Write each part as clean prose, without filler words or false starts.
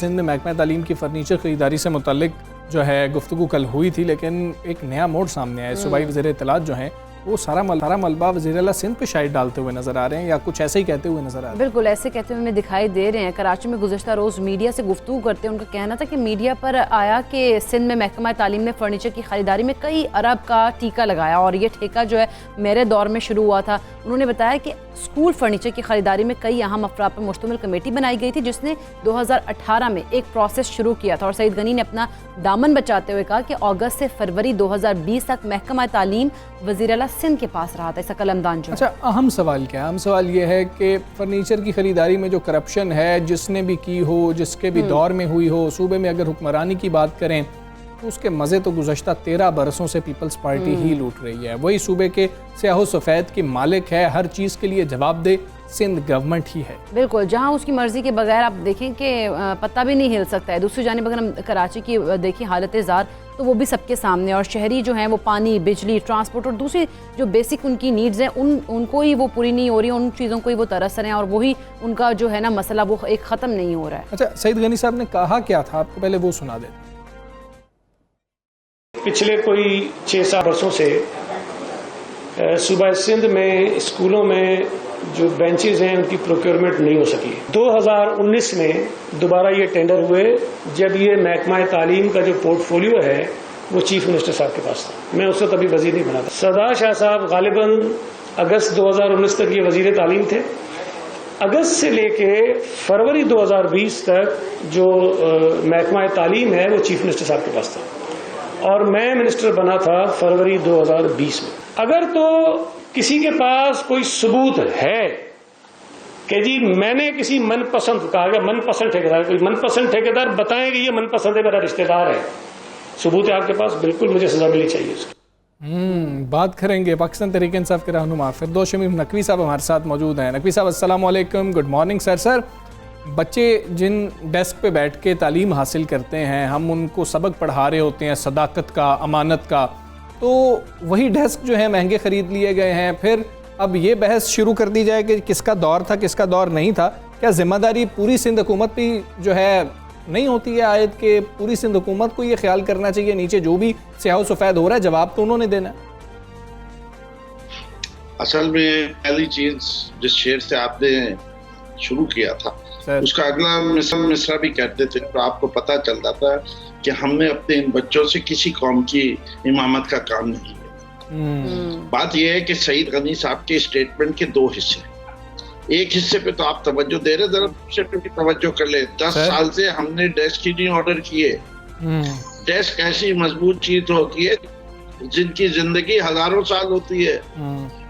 सिंध में महकमा तालीम की फर्नीचर ख़रीदारी से मुतल्लिक जो है गुफ्तगू कल हुई थी, लेकिन एक नया मोड़ सामने आया है। सूबाई वज़ीर इत्तलात जो हैं वो सारा मलबा वज़ीर आला सिंध पे शायद डालते हुए नज़र आ रहे हैं, या कुछ ऐसे ही कहते हुए नज़र आ रहे हैं। बिल्कुल ऐसे कहते हुए हमें दिखाई दे रहे हैं। कराची में गुज़श्ता रोज़ मीडिया से गुफ्तगू करते हैं, उनका कहना था कि मीडिया पर आया कि सिंध में महकमा तालीम ने फर्नीचर की ख़रीदारी में कई अरब का टीका लगाया और ये ठेका जो है मेरे दौर में शुरू हुआ था। उन्होंने बताया कि स्कूल फर्नीचर की ख़रीदारी में कई अहम अफराद पर मुश्तमिल कमेटी बनाई गई थी, जिसने 2018 में एक प्रोसेस शुरू किया था। और सईद गनी ने अपना दामन बचाते हुए कहा कि अगस्त से फरवरी 2020 तक महकमा तालीम वज़ीर आला सिंध के पास रहा था इसका कलमदान जो। अच्छा, अहम सवाल क्या है? अहम सवाल ये है कि फर्नीचर की ख़रीदारी में जो करप्शन है, जिसने भी की हो, जिसके भी दौर में हुई हो, सूबे में अगर हुक्मरानी की बात करें तो उसके मज़े तो गुज़श्ता 13 बरसों से पीपल्स पार्टी ही लूट रही है। वही सूबे के स्याहो सफ़ेद की मालिक है, हर चीज़ के लिए जवाबदेह सिंध गवर्नमेंट ही है। बिल्कुल, जहां उसकी मर्जी के बगैर आप देखें कि पत्ता भी नहीं हिल सकता है। दूसरी जानिब अगर हम कराची की देखें हालत ज़ार, तो वो भी सबके सामने, और शहरी जो हैं वो पानी, बिजली, ट्रांसपोर्ट और दूसरी जो बेसिक उनकी नीड्स हैं उनको ही वो पूरी नहीं हो रही, उन चीज़ों को ही वो तरस रहे हैं, और वही उनका जो है ना मसला वो एक ख़त्म नहीं हो रहा है। अच्छा, सईद गनी साहब ने कहा क्या था, आपको पहले वो सुना दे। पिछले कोई 6-7 वर्षों से सूबा सिंध में स्कूलों में जो बेंचेस हैं उनकी प्रोक्योरमेंट नहीं हो सकी। 2019 में दोबारा ये टेंडर हुए, जब ये महकमा तालीम का जो पोर्टफोलियो है वो चीफ मिनिस्टर साहब के पास था। मैं उस वक्त अभी वजीर नहीं बना था। सरदार शाह साहब गालिबन अगस्त 2019 तक ये वजीर तालीम थे। अगस्त से लेके फरवरी 2020 तक जो महकमा तालीम है वो चीफ मिनिस्टर साहब के पास था, और मैं मिनिस्टर बना था फरवरी 2020 में। अगर तो किसी के पास कोई सबूत है कि जी मैंने किसी मनपसंद कहा, मनपसंद ठेकेदार, कोई मनपसंद ठेकेदार बताएं कि ये मनपसंद है, मेरा रिश्तेदार है, सबूत है आपके पास, बिल्कुल मुझे सजा मिलनी चाहिए उसकी। बात करेंगे पाकिस्तान तहरीक इंसाफ के रहनुमा फिरदौस शमीम नकवी साहब हमारे साथ मौजूद हैं। नकवी साहब अस्सलाम वालेकुम, गुड मॉर्निंग सर। सर, बच्चे जिन डेस्क पे बैठ के तालीम हासिल करते हैं, हम उनको सबक पढ़ा रहे होते हैं सदाकत का, अमानत का, तो वही डेस्क जो है महंगे ख़रीद लिए गए हैं। फिर अब ये बहस शुरू कर दी जाए कि किसका दौर था, किसका दौर नहीं था। क्या ज़िम्मेदारी पूरी सिंध हुकूमत पे जो है नहीं होती है आयत के पूरी सिंध हुकूमत को ये ख्याल करना चाहिए, नीचे जो भी स्याह सफ़ेद हो रहा है जवाब तो उन्होंने देना है। असल में पहली चीज़ जिस शेर से आपने शुरू किया था उसका अगला मिसरा भी कहते थे, तो आपको पता चल जाता है कि हमने अपने इन बच्चों से किसी कौम की इमामत का काम नहीं किया। बात यह है कि सईद गनी साहब के स्टेटमेंट के 2 हिस्से, एक हिस्से पे तो आप तवज्जो दे रहे, जरा दूसरे पे भी तवज्जो कर ले। 10 साल से हमने डेस्क ही नहीं ऑर्डर किए। डेस्क ऐसी मजबूत चीज होती है जिनकी जिंदगी हजारों साल होती है,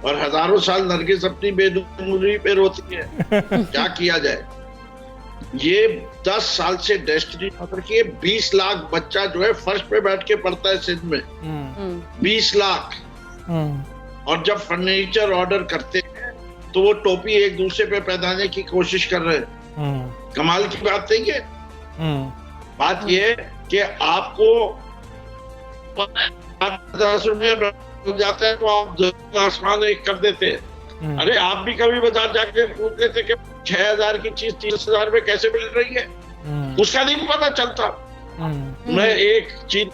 और हजारों साल नरगिस अपनी बेदूरी पे रोती है। क्या किया जाए? ये 10 साल से डेस्टिनी ऑर्डर किए। 20 लाख बच्चा जो है फर्श पे बैठ के पढ़ता है सिंध में, 20 लाख। और जब फर्नीचर ऑर्डर करते हैं तो वो टोपी एक दूसरे पे पहनाने की कोशिश कर रहे हैं। कमाल की बात नहीं है। बात ये है कि आपको 10 रुपये जाते हैं तो आप आसमान एक कर देते हैं। अरे आप भी कभी बाजार जाके पूछते थे कि 6,000 की चीज 30,000 में कैसे मिल रही है, उसका नहीं पता चलता। मैं एक चीज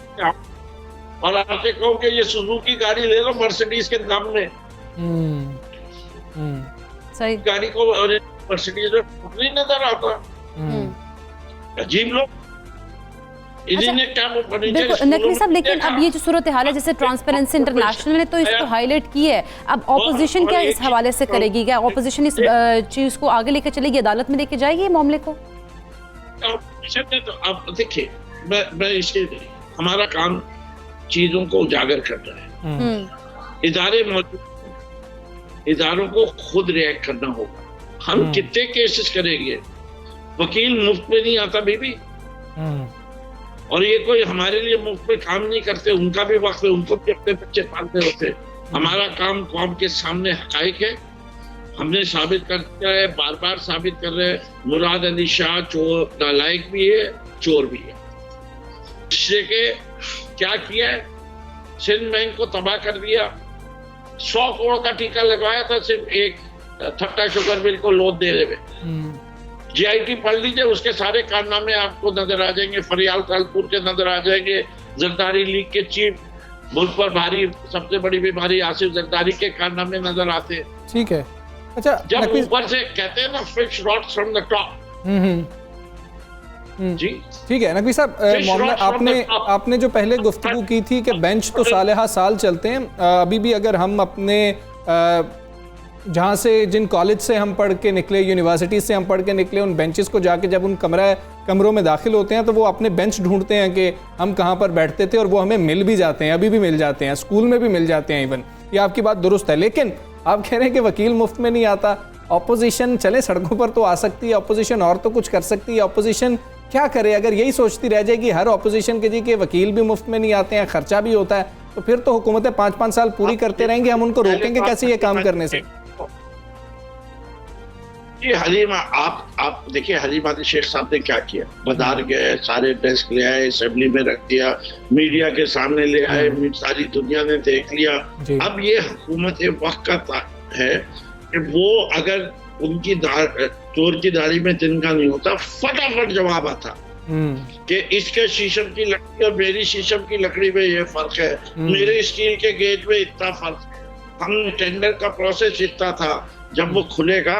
और आपसे कहूँ कि ये सुजुकी गाड़ी ले लो मर्सिडीज के नाम में, सही गाड़ी को मर्सिडीज में नहीं नजर आता। अजीब लोग। बिल्कुल नकवी साहब, लेकिन अब ये जो सूरत हाल है, जैसे ट्रांसपेरेंसी इंटरनेशनल ने तो इसको हाईलाइट की है, अब ऑपोजिशन क्या इस हवाले से करेगी? क्या ऑपोजिशन इस चीज को आगे लेकर चलेगी, अदालत में लेके जाएगी ये मामले को? तो अब देखिए, मैं इसके हमारा काम चीजों को उजागर करना है। इदारे मौजूद, इदारों को खुद रिएक्ट करना होगा। हम कितने केसेस करेंगे? वकील मुफ्त में नहीं आता बीबी, और ये कोई हमारे लिए मुफ्त में काम नहीं करते, उनका भी वक्त है, उनको भी अपने बच्चे पालते होते। हमारा काम कौम के सामने हकाइक है, हमने साबित कर दिया है, बार बार साबित कर रहे हैं। मुराद अली शाह चोर, नालायक भी है, चोर भी है। इससे के क्या किया है? सिंध बैंक को तबाह कर दिया। 100 करोड़ का टीका लगवाया था सिर्फ एक थक्का शुगर मिल को लोन देने में। GIT पढ़ लीजिए, उसके सारे कारनामे आपको नजर आ जाएंगे, फरियाल तालपुर के नजर आ जाएंगे, जरदारी लीग के चीफ, मुल्क पर भारी सबसे बड़ी बीमारी आसिफ जरदारी के कारनामे नजर आते हैं। ठीक है। अच्छा, जब ऊपर से कहते हैं ना fish rots from the top. जी ठीक है नकवी साहब, मामला आपने जो पहले गुफ्तगू की थी कि बेंच तो साल साल चलते हैं, अभी भी अगर हम अपने जहाँ से जिन कॉलेज से हम पढ़ के निकले, यूनिवर्सिटी से हम पढ़ के निकले, उन बेंचेस को जाके जब उन कमरों में दाखिल होते हैं तो वो अपने बेंच ढूंढते हैं कि हम कहाँ पर बैठते थे, और वो हमें मिल भी जाते हैं, अभी भी मिल जाते हैं, स्कूल में भी मिल जाते हैं इवन। ये आपकी बात दुरुस्त है, लेकिन आप कह रहे हैं कि वकील मुफ्त में नहीं आता। ऑपोजिशन चले सड़कों पर तो आ सकती है, ऑपोजिशन और तो कुछ कर सकती है। ऑपोजिशन क्या करे अगर यही सोचती रह जाएगी हर ऑपोजिशन के जी के वकील भी मुफ्त में नहीं आते हैं, खर्चा भी होता है, तो फिर तो हुकूमतें 5-5 साल पूरी करते रहेंगे, हम उनको रोकेंगे कैसे ये काम करने से? जी हलीमा, आप देखिए हलीम अली शेख साहब ने क्या किया, बाजार गए, सारे डेस्क ले आए, असेंबली में रख दिया, मीडिया के सामने ले आए, सारी दुनिया ने देख लिया। अब ये हुकूमत वक्त का है कि वो अगर उनकी चोर की दाढ़ी में तिनका नहीं होता, फटाफट जवाब आता कि इसके शीशम की लकड़ी और मेरी शीशम की लकड़ी में ये फर्क है, मेरे स्टील के गेज में इतना फर्क है, हम टेंडर का प्रोसेस इतना था। जब वो खुलेगा,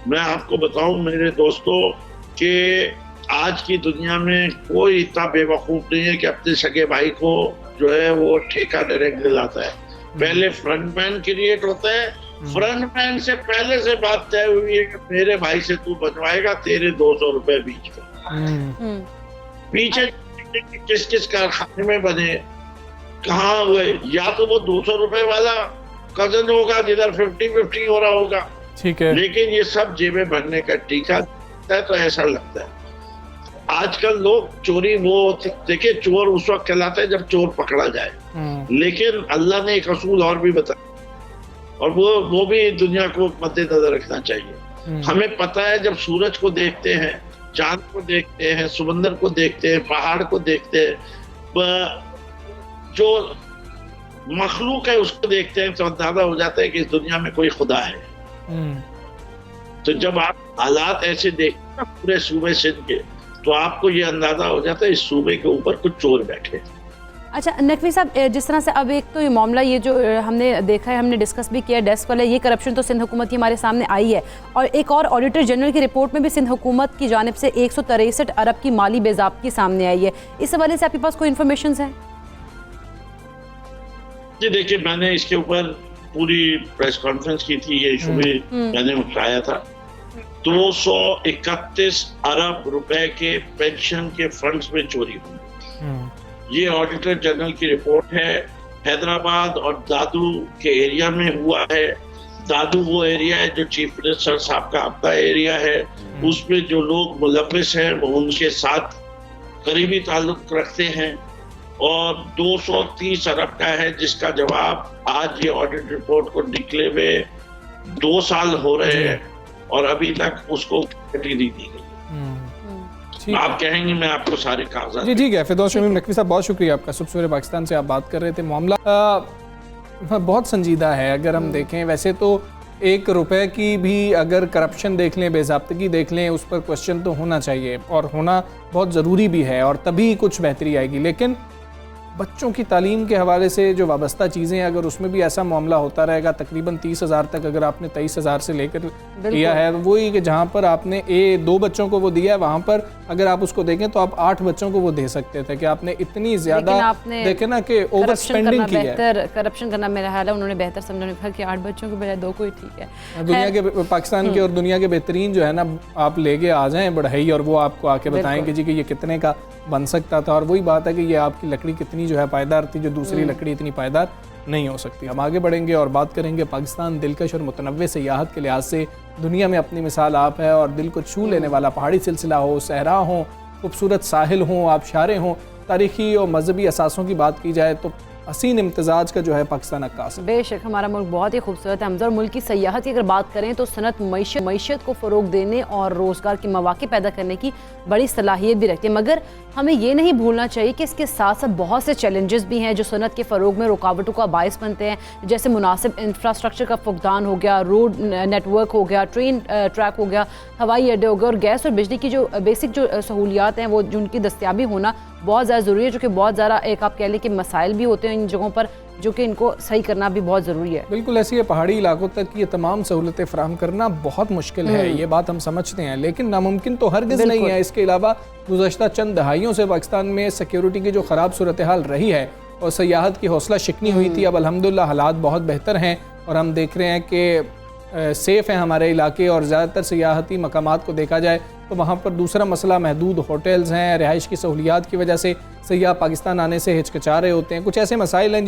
मैं आपको बताऊं मेरे दोस्तों कि आज की दुनिया में कोई इतना बेवकूफ नहीं है कि अपने सगे भाई को जो है वो ठेका डायरेक्ट दिलाता है। पहले फ्रंटमैन क्रिएट होता है, फ्रंटमैन से पहले से बात तय हुई है कि मेरे भाई से तू बनवाएगा, तेरे 200 रुपए बीच में। पीछे किस किस कारखाने में बने, कहाँ हुए, या तो वो 200 रुपए वाला कजन होगा जिधर 50-50 हो रहा होगा, ठीक है, लेकिन ये सब जेबें भरने का टीका है। तो ऐसा लगता है आजकल लोग चोरी, वो देखिए चोर उस वक्त कहलाता है जब चोर पकड़ा जाए, लेकिन अल्लाह ने एक असूल और भी बताया, और वो भी दुनिया को मद्देनजर रखना चाहिए। हमें पता है जब सूरज को देखते हैं, चांद को देखते हैं, समंदर को देखते हैं, पहाड़ को देखते हैं, जो मखलूक है उसको देखते हैं, तो अंदाजा हो जाता है कि इस दुनिया में कोई खुदा है। तो जब आप हालात ऐसे देखते हैं पूरे सूबे सिंध के, तो आपको ये अंदाजा हो जाता है इस सूबे के ऊपर कुछ चोर बैठे। अच्छा नकवी साहब, जिस तरह से अब एक तो ये मामला ये जो हमने देखा है, हमने डिस्कस भी किया डेस्क वाला, ये करप्शन तो सिंध हुकूमत की हमारे सामने आई है, और एक और ऑडिटर जनरल की रिपोर्ट में भी सिंध हुकूमत की जानिब से 163 अरब की माली बेज़ाब्ती सामने आई है। इस हवाले से आपके पास कोई इन्फॉर्मेशन है? जी देखिए, मैंने इसके ऊपर पूरी प्रेस कॉन्फ्रेंस की थी, ये इशू भी मैंने उठाया था। 231 अरब रुपए के पेंशन के फंड्स में चोरी हुई। ये ऑडिटर जनरल की रिपोर्ट है। हैदराबाद और दादू के एरिया में हुआ है। दादू वो एरिया है जो चीफ मिनिस्टर साहब का अपना एरिया है, उसमें जो लोग मुलव्विस हैं वो उनके साथ करीबी ताल्लुक रखते हैं, और 230 अरब का है जिसका जवाब आज ये ऑडिट रिपोर्ट को निकले हुए 2 साल हो रहे हैं और अभी तक उसको नहीं दी गई। आप कहेंगे मैं आपको सारे कागजात। जी ठीक है, फिरदौस शमीम नकवी साहब बहुत शुक्रिया आपका। सुबह पाकिस्तान से आप बात कर रहे थे। मामला बहुत संजीदा है अगर हम देखें। वैसे तो 1 रुपए की भी अगर करप्शन देख लें, बेज़ाब्तगी देख लें, उस पर क्वेश्चन तो होना चाहिए और होना बहुत ज़रूरी भी है, और तभी कुछ बेहतरी आएगी। लेकिन बच्चों की तालीम के हवाले से जो वाबस्ता चीज़ें हैं, अगर उसमें भी ऐसा मामला होता रहेगा, तकरीबन 30,000 तक अगर आपने 23,000 से लेकर किया है, वही कि जहाँ पर आपने 2 बच्चों को वो दिया है, वहाँ पर अगर आप उसको देखें तो आप 8 बच्चों को वो दे सकते थे कि आपने इतनी ज़्यादा देखे ना कि ओवर स्पेंडिंग की है। करप्शन करना मेरा ख्याल है उन्होंने बेहतर समझा, उन्होंने कहा कि 8 बच्चों के बजाय 2 को ही ठीक है। दुनिया के पाकिस्तान के और दुनिया के बेहतरीन जो है ना, आप लेके आ जाएँ बढ़ई, और वो आपको आके बताएंगे जी कि ये कितने का बन सकता था। और वही बात है कि ये आपकी लकड़ी कितनी जो है पायदार थी, जो दूसरी लकड़ी इतनी पायदार नहीं हो सकती। हम आगे बढ़ेंगे और बात करेंगे पाकिस्तान दिलकश और मुतनव्वे सयाहत के लिहाज से दुनिया में अपनी मिसाल आप है, और दिल को छू लेने वाला पहाड़ी सिलसिला हो, सहरा हो, खूबसूरत साहिल हो, आबशारें हों, तारीखी और मजहबी असासों की बात की जाए तो हसीन इम्तजाज का जो है पाकिस्तान अक्कास। बेशक हमारा मुल्क बहुत ही खूबसूरत है हमजा, और मुल्क की सयाहत की अगर बात करें तो सनत मईशत को फ़रोग देने और रोज़गार के मौके पैदा करने की बड़ी सलाहियत भी रखती है, मगर हमें ये नहीं भूलना चाहिए कि इसके साथ साथ बहुत से चैलेंजेस भी हैं जो सनत के फ़रोग में रुकावटों का बायस बनते हैं, जैसे मुनासिब इंफ्रास्ट्रक्चर का फुकदान हो गया, रोड नेटवर्क हो गया, ट्रेन ट्रैक हो गया, हवाई अड्डे हो गए, और गैस और बिजली की जो बेसिक जो सहूलियात हैं वो जिनकी दस्तियाबी होना बहुत ज़्यादा ज़रूरी है, जो कि बहुत ज़्यादा एक आप कह लें कि मसाइल भी होते हैं इन जगहों पर, जो कि इनको सही करना भी बहुत ज़रूरी है। बिल्कुल ऐसी है, पहाड़ी इलाकों तक ये तमाम सहूलतें फराहम करना बहुत मुश्किल है, ये बात हम समझते हैं, लेकिन नामुमकिन तो हरगिज़ नहीं है। इसके अलावा गुज़श्ता चंद दहाइयों से पाकिस्तान में सिक्योरिटी की जो ख़राब सूरत हाल रही है और सयाहत की हौसला शिकनी हुई थी, अब अल्हम्दुलिल्लाह हालात बहुत बेहतर हैं और हम देख रहे हैं कि सेफ़ हैं हमारे इलाके। और ज़्यादातर सियाहती मकामात को देखा जाए तो वहाँ पर दूसरा मसला महदूद होटल्स हैं, रिहाइश की सहूलियात की वजह से सयाह पाकिस्तान आने से हिचकिचा रहे होते हैं। कुछ ऐसे मसाइल हैं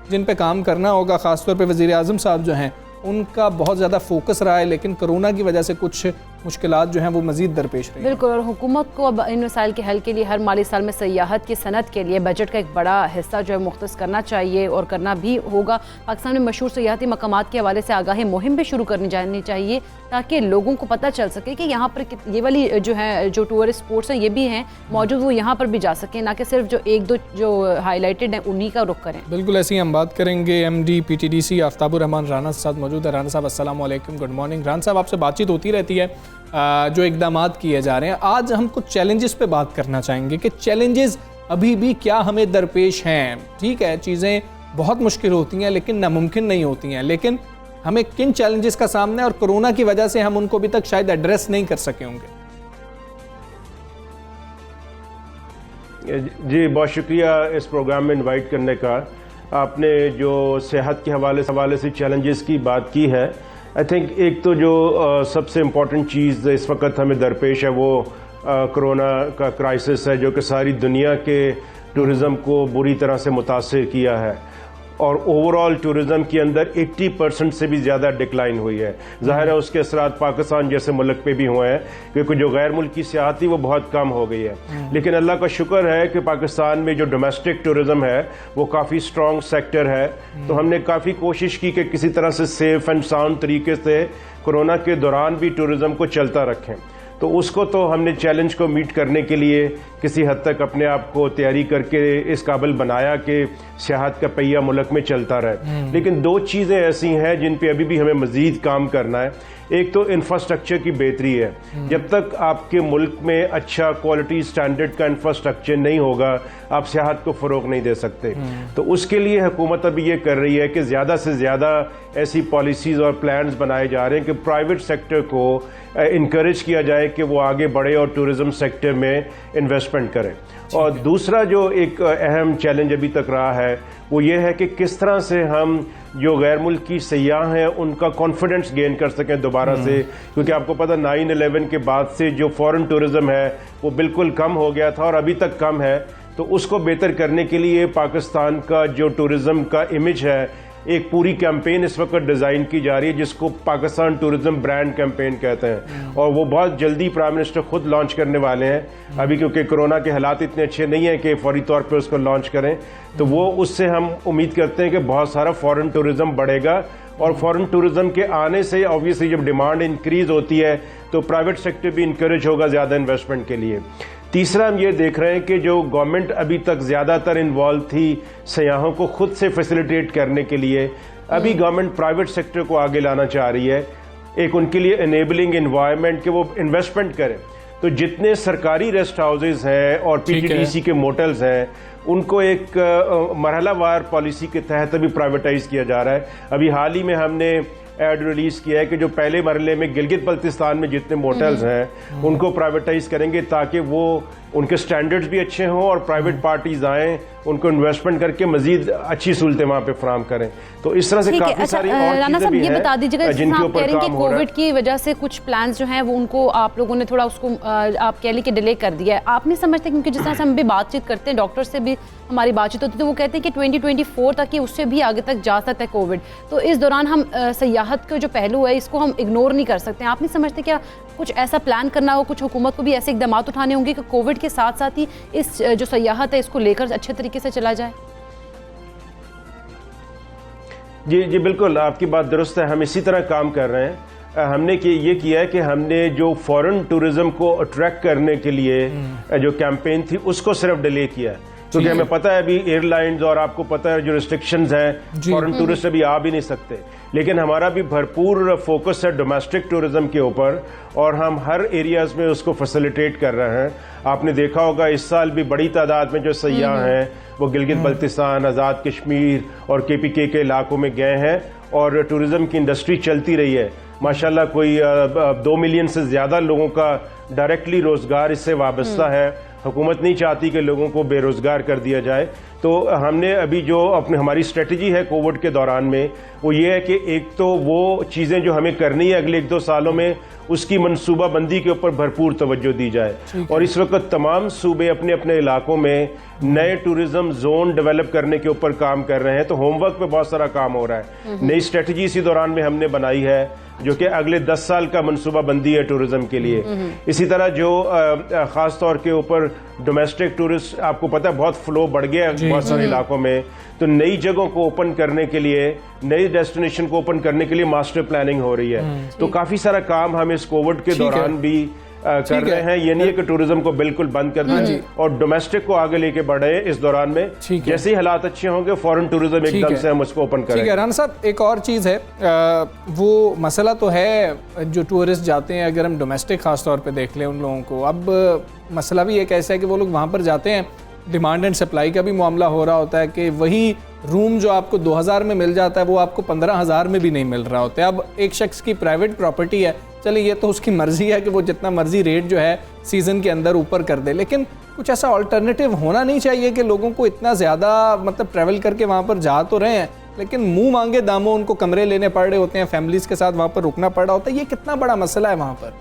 जिन पे काम करना होगा, ख़ासतौर पे वज़ीर आज़म साहब जो हैं उनका बहुत ज़्यादा फोकस रहा है, लेकिन कोरोना की वजह से कुछ मुश्किलात जो हैं वो मज़ीद दरपेश रही हैं। बिल्कुल, और हुकूमत को अब इन मसाइल के हल के लिए हर माली साल में सयाहत की सनत के लिए बजट का एक बड़ा हिस्सा जो है मुख्तस करना चाहिए और करना भी होगा। पाकिस्तान में मशहूर सयाहती मकामात के हवाले से आगाही मुहिम भी शुरू करनी जानी चाहिए ताकि लोगों को पता चल सके कि यहाँ पर ये वाली जो है जो टूरिस्ट स्पॉट्स हैं ये भी हैं मौजूद, वो यहाँ पर भी जा सकें, ना कि सिर्फ जो एक दो जो हाईलाइटेड हैं उन्हीं का रुख करें। बिल्कुल ऐसी हम बात करेंगे। MD PTDC आफ्ताबुर रहमान राना साथ मौजूद है। राना साहब अस्सलाम वालेकुम, गुड मॉर्निंग। राना साहब आपसे बातचीत होती रहती है, जो इक़दामात किए जा रहे हैं। आज हम कुछ चैलेंजेस पे बात करना चाहेंगे कि चैलेंजेस अभी भी क्या हमें दरपेश हैं। ठीक है, चीज़ें बहुत मुश्किल होती हैं लेकिन नामुमकिन नहीं होती हैं, लेकिन हमें किन चैलेंजेस का सामना है और कोरोना की वजह से हम उनको अभी तक शायद एड्रेस नहीं कर सके होंगे। जी बहुत शुक्रिया इस प्रोग्राम में इनवाइट करने का। आपने जो सेहत के हवाले से चैलेंजेस की बात की है, आई थिंक एक तो जो सबसे इम्पॉर्टेंट चीज़ इस वक्त हमें दरपेश है वो कोरोना का क्राइसिस है, जो कि सारी दुनिया के टूरिज़म को बुरी तरह से मुतासिर किया है और ओवरऑल टूरिज़म के अंदर 80% से भी ज़्यादा डिक्लाइन हुई है। ज़ाहिर है उसके असरात पाकिस्तान जैसे मुल्क पे भी हुए हैं, क्योंकि जो गैर मुल्की सियाहत थी वो बहुत कम हो गई है। लेकिन अल्लाह का शुक्र है कि पाकिस्तान में जो डोमेस्टिक टूरिज़म है वो काफ़ी स्ट्रॉन्ग सेक्टर है। तो हमने काफ़ी कोशिश की कि किसी तरह से सेफ एंड साउंड तरीके से कोरोना के दौरान भी टूरिज़म को चलता रखें। तो उसको तो हमने चैलेंज को मीट करने के लिए किसी हद तक अपने आप को तैयारी करके इस काबिल बनाया कि सियाहत का पहिया मुल्क में चलता रहे। लेकिन दो चीज़ें ऐसी हैं जिन पे अभी भी हमें मज़ीद काम करना है। एक तो इंफ्रास्ट्रक्चर की बेहतरी है। जब तक आपके मुल्क में अच्छा क्वालिटी स्टैंडर्ड का इंफ्रास्ट्रक्चर नहीं होगा आप सियाहत को फ़रोग नहीं दे सकते। तो उसके लिए हुकूमत अभी ये कर रही है कि ज़्यादा से ज़्यादा ऐसी पॉलिसीज़ और प्लान्स बनाए जा रहे हैं कि प्राइवेट सेक्टर को इनकरेज किया जाए कि वो आगे बढ़े और टूरिज़म सेक्टर में इन्वेस्टमेंट करें। और दूसरा जो एक अहम चैलेंज अभी तक रहा है वो ये है कि किस तरह से हम जो गैर मुल्की सयाह हैं उनका कॉन्फिडेंस गेन कर सकें दोबारा से, क्योंकि आपको पता 9/11 के बाद से जो फॉरेन टूरिज़म है वो बिल्कुल कम हो गया था और अभी तक कम है। तो उसको बेहतर करने के लिए पाकिस्तान का जो टूरिज़म का इमेज है एक पूरी कैंपेन इस वक्त डिज़ाइन की जा रही है जिसको पाकिस्तान टूरिज़म ब्रांड कैंपेन कहते हैं, और वो बहुत जल्दी प्राइम मिनिस्टर खुद लॉन्च करने वाले हैं अभी, क्योंकि कोरोना के हालात इतने अच्छे नहीं हैं कि फौरी तौर पे उसको लॉन्च करें। तो वो उससे हम उम्मीद करते हैं कि बहुत सारा फॉरेन टूरिज़म बढ़ेगा और फॉरेन टूरिज़म के आने से ऑब्वियसली जब डिमांड इंक्रीज़ होती है तो प्राइवेट सेक्टर भी इंकरेज होगा ज़्यादा इन्वेस्टमेंट के लिए। तीसरा हम ये देख रहे हैं कि जो गवर्नमेंट अभी तक ज़्यादातर इन्वॉल्व थी सयाहों को खुद से फैसिलिटेट करने के लिए, अभी गवर्नमेंट प्राइवेट सेक्टर को आगे लाना चाह रही है, एक उनके लिए इनेबलिंग एनवायरनमेंट कि वो इन्वेस्टमेंट करें। तो जितने सरकारी रेस्ट हाउसेज हैं और PTDC के मोटल्स हैं उनको एक मरहलावार पॉलिसी के तहत अभी प्राइवेटाइज किया जा रहा है। अभी हाल ही में हमने एड रिलीज़ किया है कि जो पहले मरहले में गिलगित बल्तिस्तान में जितने मोटल्स हैं उनको प्राइवेटाइज करेंगे ताकि वो उनके स्टैंडर्ड्स भी अच्छे हों और प्राइवेट पार्टीज आएँ उनको इन्वेस्टमेंट करके मजीद अच्छी सहूलतें वहाँ पे फ्राहम करें। तो इस तरह से काफ़ी सारी और चीज़ें भी हैं। ये बता दीजिएगा जिनके ऊपर काम हो रहा है। कोविड की वजह से कुछ प्लान्स जो हैं वो उनको आप लोगों ने थोड़ा उसको आप कह ली कि डिले कर दिया है, आप नहीं समझते? क्योंकि जिस तरह से हम भी बातचीत करते हैं, डॉक्टर से भी हमारी बातचीत होती है तो वो कहते हैं कि 2024 तक ही उससे भी आगे तक जा सकता है कोविड। तो इस दौरान हम सयाहत का जो पहलू है इसको हम इग्नोर नहीं कर सकते। आप नहीं समझते क्या कुछ ऐसा प्लान करना हो, कुछ हुकूमत को भी ऐसे इकदाम उठाने होंगे कि कोविड के साथ साथ ही इस जो सयाहत है इसको लेकर अच्छे तरीके से चला जाए? जी बिल्कुल, आपकी बात दुरुस्त है। हम इसी तरह काम कर रहे हैं। हमने ये किया है कि हमने जो फॉरेन टूरिज्म को अट्रैक्ट करने के लिए जो कैंपेन थी उसको सिर्फ डिले किया है, क्योंकि हमें पता है अभी एयरलाइंस और आपको पता है जो रिस्ट्रिक्शंस हैं, फॉरेन टूरिस्ट अभी आ भी नहीं सकते। लेकिन हमारा भी भरपूर फोकस है डोमेस्टिक टूरिज्म के ऊपर और हम हर एरियाज में उसको फैसिलिटेट कर रहे हैं। आपने देखा होगा इस साल भी बड़ी तादाद में जो सयाह हैं वो गिलगित बल्तिस्तान, आज़ाद कश्मीर और KPK के इलाकों में गए हैं और टूरिज्म की इंडस्ट्री चलती रही है माशाल्लाह। कोई 2 मिलियन से ज़्यादा लोगों का डायरेक्टली रोज़गार इससे वाबस्ता है। हुकूमत नहीं चाहती कि लोगों को बेरोज़गार कर दिया जाए। तो हमने अभी जो हमारी स्ट्रेटजी है कोविड के दौरान में वो ये है कि एक तो वो चीज़ें जो हमें करनी है अगले 1-2 सालों में उसकी मनसूबाबंदी के ऊपर भरपूर तवज्जो दी जाए। और इस वक्त तमाम सूबे अपने अपने इलाकों में नए टूरिज्म जोन डेवलप करने के ऊपर काम कर रहे हैं। तो होमवर्क पे बहुत सारा काम हो रहा है। नई स्ट्रेटजी इसी दौरान में हमने बनाई है जो कि अगले 10 साल का मनसूबाबंदी है टूरिज्म के लिए। इसी तरह जो ख़ास तौर के ऊपर डोमेस्टिक टूरिस्ट, आपको पता है बहुत फ्लो बढ़ गया है बहुत सारे इलाकों में। तो नई जगहों को ओपन करने के लिए, नई डेस्टिनेशन को ओपन करने के लिए मास्टर प्लानिंग हो रही है। तो काफ़ी सारा काम हम इस कोविड के दौरान भी कर रहे हैं। ये नहीं है कि टूरिज्म को बिल्कुल बंद कर दें और डोमेस्टिक को आगे लेके बढ़े इस दौरान में। जैसे ही हालात अच्छे होंगे फॉरेन टूरिज्म एकदम से हम उसको ओपन करेंगे। ठीक है राना साहब, एक और चीज़ है, वो मसला तो है जो टूरिस्ट जाते हैं, अगर हम डोमेस्टिक खास तौर पे देख लें उन लोगों को, अब मसला भी एक ऐसा है कि वो लोग वहाँ पर जाते हैं, डिमांड एंड सप्लाई का भी मामला हो रहा होता है कि वही रूम जो आपको 2000 में मिल जाता है वो आपको 15,000 में भी नहीं मिल रहा होता है। अब एक शख्स की प्राइवेट प्रॉपर्टी है, चलिए ये तो उसकी मर्जी है कि वो जितना मर्जी रेट जो है सीज़न के अंदर ऊपर कर दे, लेकिन कुछ ऐसा ऑल्टरनेटिव होना नहीं चाहिए कि लोगों को इतना ज़्यादा मतलब ट्रैवल करके वहाँ पर जा तो रहे हैं लेकिन मुंह मांगे दामों उनको कमरे लेने पड़ रहे होते हैं, फैमिलीज़ के साथ वहाँ पर रुकना पड़ रहा होता है। ये कितना बड़ा मसला है वहाँ पर?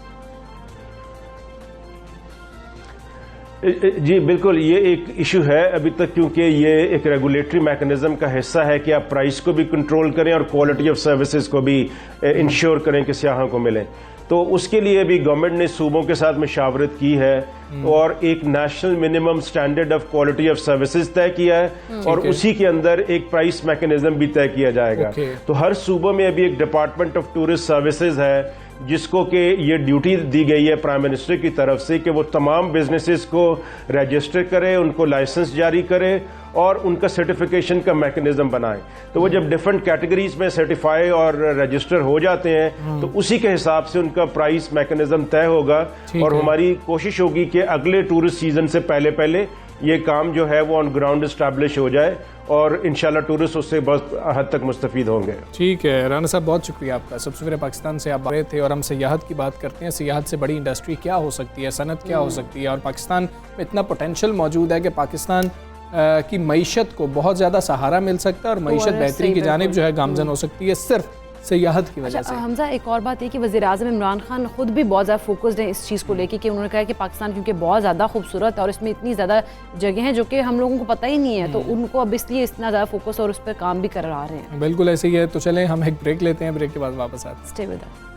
जी बिल्कुल, ये एक इशू है अभी तक, क्योंकि ये एक रेगुलेटरी मैकेनिज्म का हिस्सा है कि आप प्राइस को भी कंट्रोल करें और क्वालिटी ऑफ सर्विसेज को भी इंश्योर करें कि सियाहों को मिले। तो उसके लिए भी गवर्नमेंट ने सूबों के साथ मशावरत की है और एक national minimum standard of quality of services तय किया है और उसी के अंदर एक प्राइस मैकेनिज्म भी तय किया जाएगा। तो हर सूबों में अभी एक डिपार्टमेंट ऑफ टूरिस्ट सर्विसेज है जिसको कि ये ड्यूटी दी गई है प्राइम मिनिस्टर की तरफ से कि वो तमाम बिजनेसेस को रजिस्टर करे, उनको लाइसेंस जारी करे और उनका सर्टिफिकेशन का मैकेनिज्म बनाए। तो वो जब डिफरेंट कैटेगरीज में सर्टिफाई और रजिस्टर हो जाते हैं तो उसी के हिसाब से उनका प्राइस मैकेनिज्म तय होगा और हमारी कोशिश होगी कि अगले टूरिस्ट सीजन से पहले ये काम जो है वो ऑन ग्राउंड इस्टेब्लिश हो जाए और इंशाल्लाह टूरिस्ट उससे बहुत हद तक मुस्तफीद होंगे। ठीक है राना साहब, बहुत शुक्रिया आपका। सबसे पहले पाकिस्तान से आप आ रहे थे और हम सियाहत की बात करते हैं। सियाहत से बड़ी इंडस्ट्री क्या हो सकती है, सनत क्या हो सकती है, और पाकिस्तान में इतना पोटेंशियल मौजूद है कि पाकिस्तान की मईशत को बहुत ज़्यादा सहारा मिल सकता है और मईशत बेहतरी की जानिब जो है गामजन हो सकती है सिर्फ सियाहत की वजह से। हमजा, एक और बात है कि वज़ीर-ए-आज़म इमरान खान खुद भी बहुत ज़्यादा फोकस्ड हैं इस चीज़ को लेके कि उन्होंने कहा कि पाकिस्तान क्योंकि बहुत ज़्यादा खूबसूरत है और इसमें इतनी ज़्यादा जगह हैं जो कि हम लोगों को पता ही नहीं है, तो उनको अब इसलिए इतना ज़्यादा फोकस और उस पर काम भी कर रहे हैं। बिल्कुल ऐसे ही है। तो चलें हम एक ब्रेक लेते हैं, ब्रेक के बाद वापस आते हैं। Stay with us.